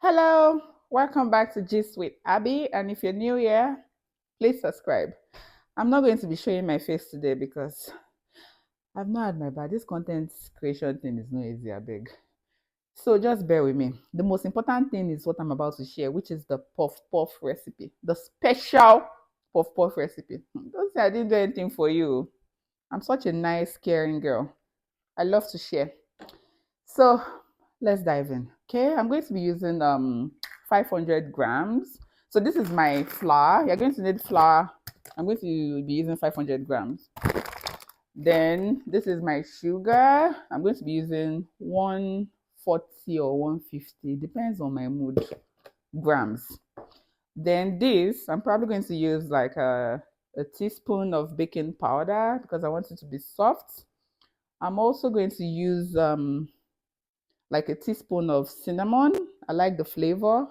Hello, welcome back to Gist with Abby. And if you're new here, please subscribe. I'm not going to be showing my face today because I've not had my bad. This content creation thing is no easy, I beg. So just bear with me. The most important thing is what I'm about to share, which is the puff puff recipe, the special puff puff recipe. Don't say I didn't do anything for you. I'm such a nice, caring girl. I love to share. So let's dive in. Okay, I'm going to be using 500 grams. So this is my flour. You're going to need flour. I'm going to be using 500 grams. Then this is my sugar. I'm going to be using 140 or 150, depends on my mood, grams. Then this, I'm probably going to use like a teaspoon of baking powder because I want it to be soft. I'm also going to use like a teaspoon of cinnamon. I like the flavor.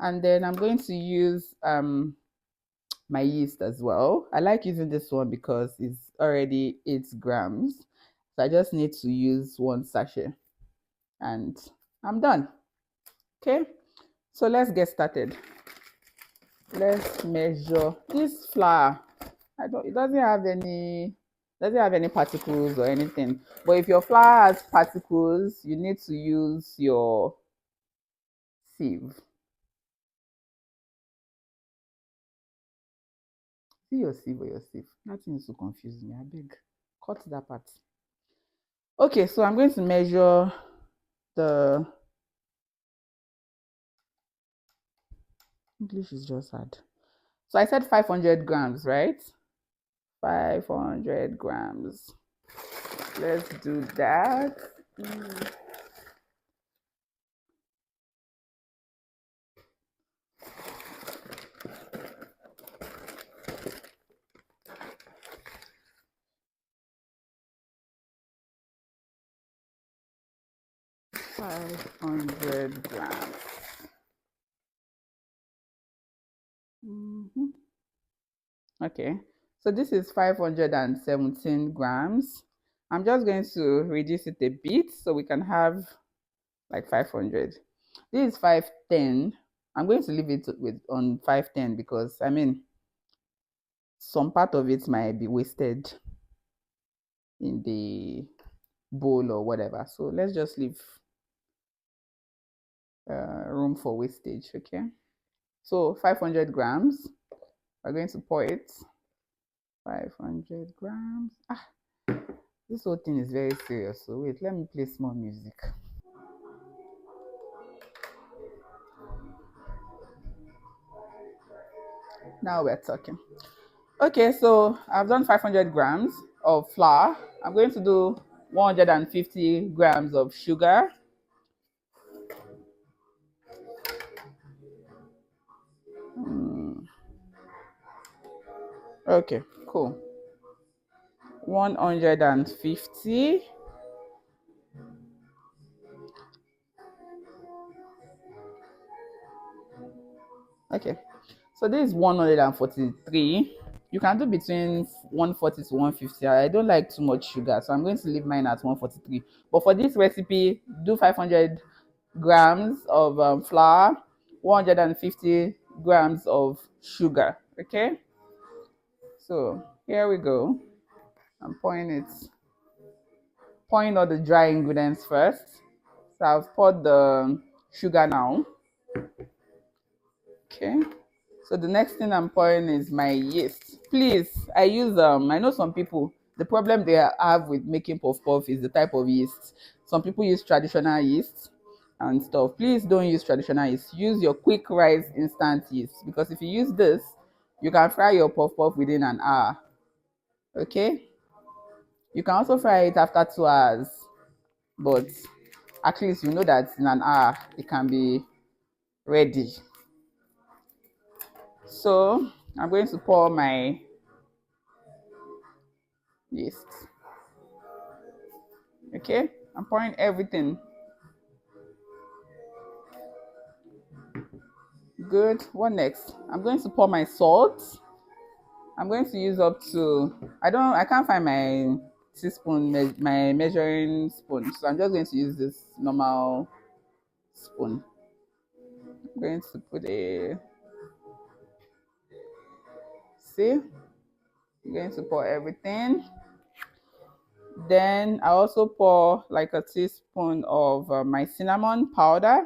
And then I'm going to use my yeast as well. I like using this one because it's already 8 grams. So I just need to use one sachet and I'm done. Okay, so let's get started. Let's measure this flour. It doesn't have any particles or anything. But if your flour has particles, you need to use your sieve. See your sieve or your sieve. Nothing is to confuse me. I beg. Cut that part. Okay, so I'm going to measure the English is just hard. So I said 500 grams, right? 500 grams. Let's do that. 500 grams. Okay, so this is 517 grams. I'm just going to reduce it a bit so we can have like 500. This is 510. I'm going to leave it with on 510 because I mean some part of it might be wasted in the bowl or whatever. So let's just leave room for wastage. Okay, so 500 grams. We're going to pour it. 500 grams. This whole thing is very serious. So wait, let me play small music. Now we're talking. Okay, so I've done 500 grams of flour. I'm going to do 150 grams of sugar. Okay, cool. 150. Okay, so this is 143. You can do between 140 to 150. I don't like too much sugar, so I'm going to leave mine at 143. But for this recipe, do 500 grams of flour, 150 grams of sugar. Okay, so here we go. I'm pouring all the dry ingredients first. So I've poured the sugar now. Okay, so the next thing I'm pouring is my yeast. Please, I use I know some people, the problem they have with making puff puff is the type of yeast. Some people use traditional yeast and stuff. Please don't use traditional yeast. Use your quick rise instant yeast because if you use this, you can fry your puff puff within an hour. Okay, you can also fry it after 2 hours, but at least you know that in an hour it can be ready. So I'm going to pour my yeast. Okay, I'm pouring everything. Good. What next? I'm going to pour my salt. I'm going to use up to, I can't find my teaspoon, my measuring spoon, so I'm just going to use this normal spoon. I'm going to put a, see, I'm going to pour everything. Then I also pour like a teaspoon of my cinnamon powder.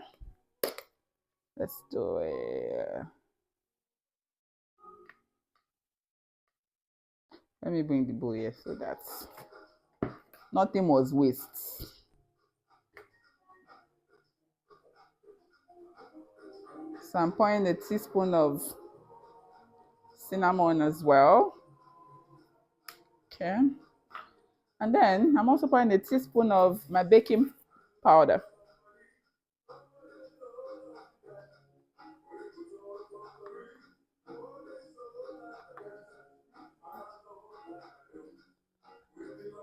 Let's do it. Let me bring the bowl here so that nothing was waste. So I'm pouring a teaspoon of cinnamon as well. Okay. And then I'm also pouring a teaspoon of my baking powder.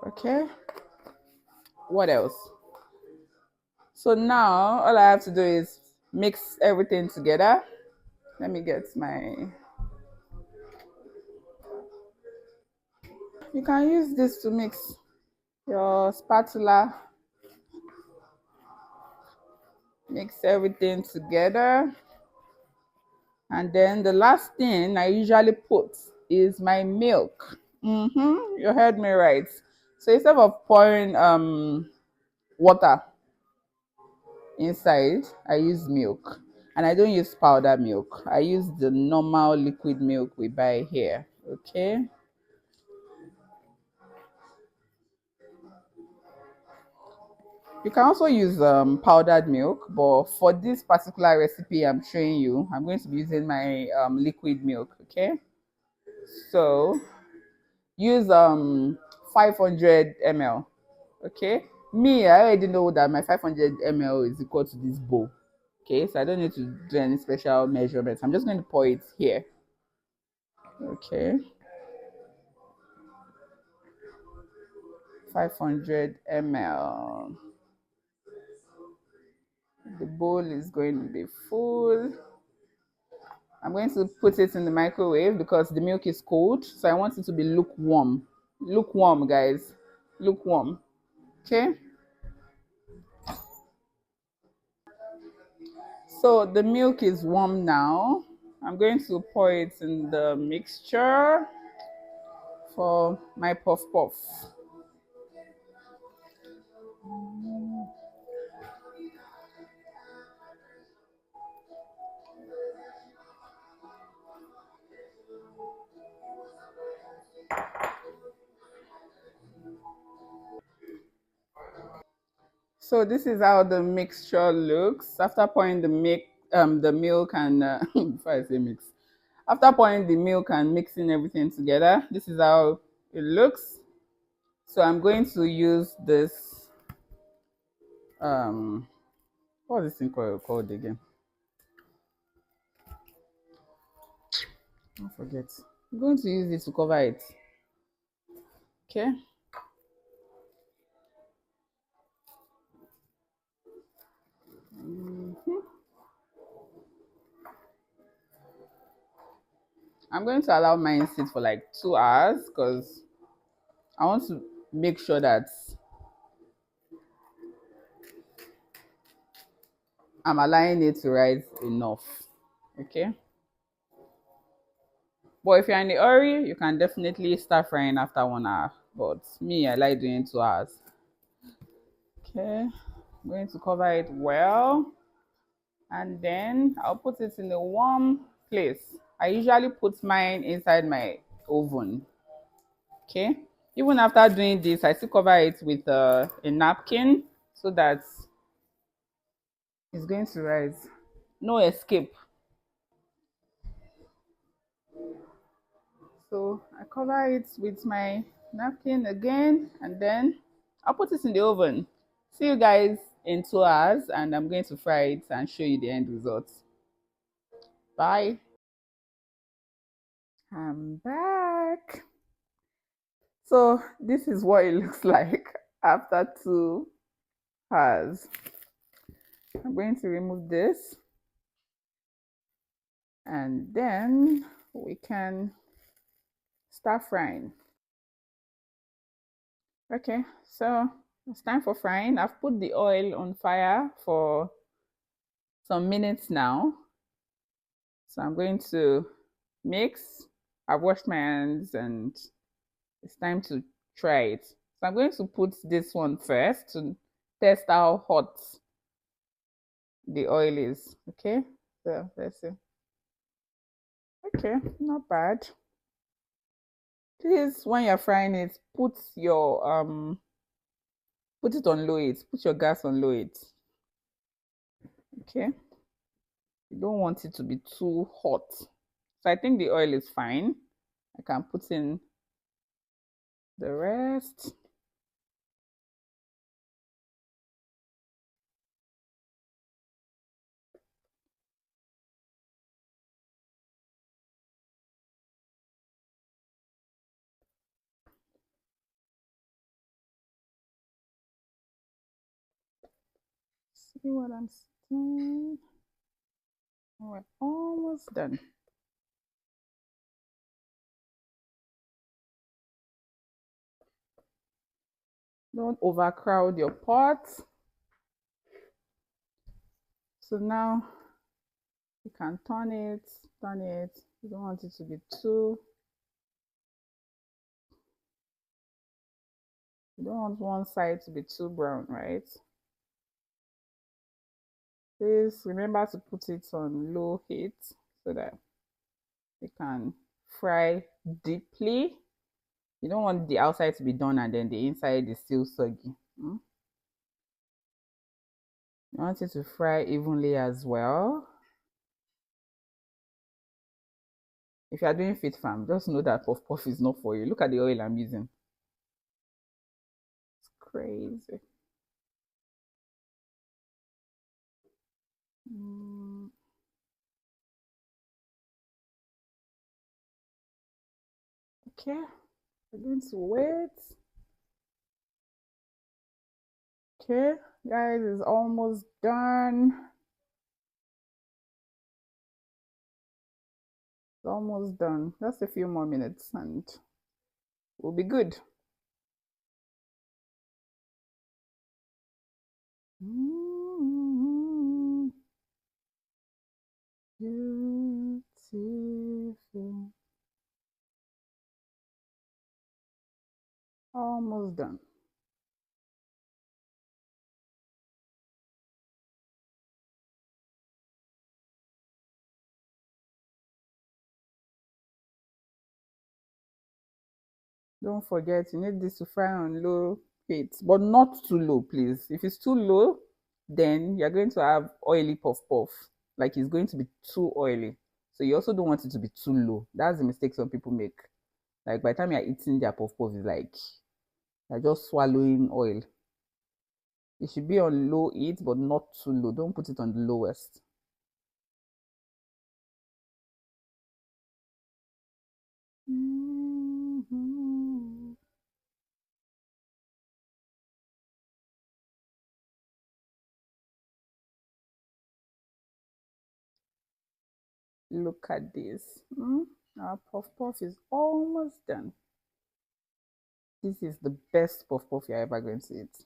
Okay. What else? So now all I have to do is mix everything together. Let me get my, you can use this to mix your spatula. Mix everything together. And then the last thing I usually put is my milk. You heard me right. So instead of pouring water inside, I use milk. And I don't use powdered milk. I use the normal liquid milk we buy here. Okay. You can also use powdered milk, but for this particular recipe I'm showing you, I'm going to be using my liquid milk. Okay. So use 500 ml. Okay, me, I already know that my 500 ml is equal to this bowl. Okay, so I don't need to do any special measurements. I'm just going to pour it here. Okay, 500 ml. The bowl is going to be full. I'm going to put it in the microwave because the milk is cold, so I want it to be lukewarm. Lukewarm, guys. Lukewarm. Okay. So the milk is warm now. I'm going to pour it in the mixture for my puff puff. So this is how the mixture looks after pouring the milk and before I say mix, after pouring the milk and mixing everything together. This is how it looks. So I'm going to use this what is this thing called again? I forget. I'm going to use this to cover it. Okay. I'm going to allow mine sit for like 2 hours because I want to make sure that I'm allowing it to rise enough. Okay. But if you're in a hurry, you can definitely start frying after 1 hour. But me, I like doing 2 hours. Okay. I'm going to cover it well. And then I'll put it in a warm place. I usually put mine inside my oven. Okay. Even after doing this, I still cover it with a napkin so that it's going to rise. No escape. So I cover it with my napkin again, and then I'll put it in the oven. See you guys in 2 hours, and I'm going to fry it and show you the end result. Bye. I'm back. So this is what it looks like after 2 hours. I'm going to remove this, and then we can start frying. Okay, so it's time for frying. I've put the oil on fire for some minutes now. So I'm going to mix. I've washed my hands and it's time to try it. So I'm going to put this one first to test how hot the oil is. Okay, so let's see. Okay, not bad. Please, when you're frying it, put it on low heat. Put your gas on low heat. Okay. You don't want it to be too hot. So I think the oil is fine. I can put in the rest. See what I'm saying? We're almost done. Don't overcrowd your pot. So now you can turn it, turn it. You don't want it to be too, you don't want one side to be too brown, right? Please remember to put it on low heat so that it can fry deeply. You don't want the outside to be done and then the inside is still soggy. You want it to fry evenly as well. If you are doing fit farm, just know that puff puff is not for you. Look at the oil I'm using. It's crazy. Okay, we're going to wait. Okay, guys, it's almost done. It's almost done. Just a few more minutes and we'll be good. Beautiful. Almost done. Don't forget, you need this to fry on low heat, but not too low, please. If it's too low, then you're going to have oily puff puff. Like it's going to be too oily. So you also don't want it to be too low. That's the mistake some people make. Like by the time you're eating their puff puff, it's like you're just swallowing oil. It should be on low heat, but not too low. Don't put it on the lowest. Look at this. Our puff puff is almost done. This is the best puff puff you're ever going to eat.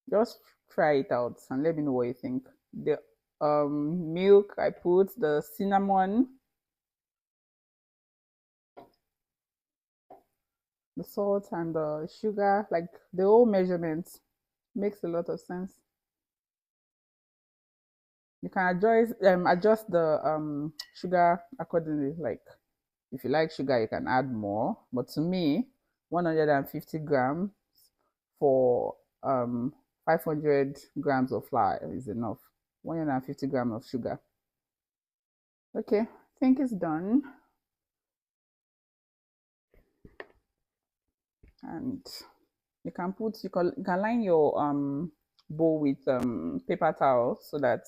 Just try it out and let me know what you think. The milk I put, the cinnamon, the salt and the sugar, like the whole measurement makes a lot of sense. You can adjust the sugar accordingly. Like if you like sugar, you can add more. But to me, 150 grams for 500 grams of flour is enough. 150 grams of sugar. Okay, I think it's done. And you can line your bowl with paper towel so that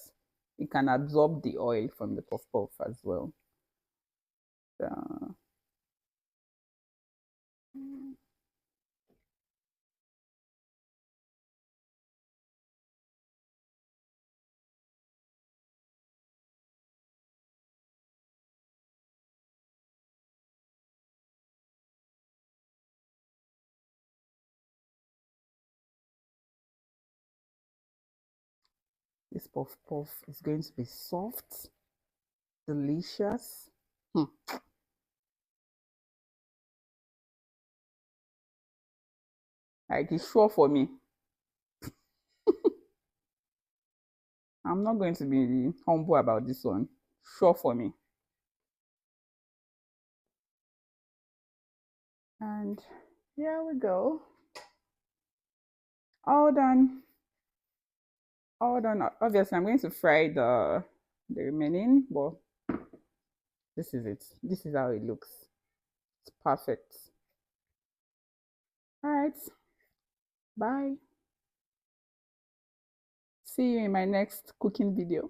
it can absorb the oil from the puff puff as well. So, This puff puff is going to be soft, delicious. Like it's sure for me. I'm not going to be humble about this one. Sure for me. And here we go. All done. All done. Obviously, I'm going to fry the remaining, but this is it. This is how it looks. It's perfect. All right. Bye. See you in my next cooking video.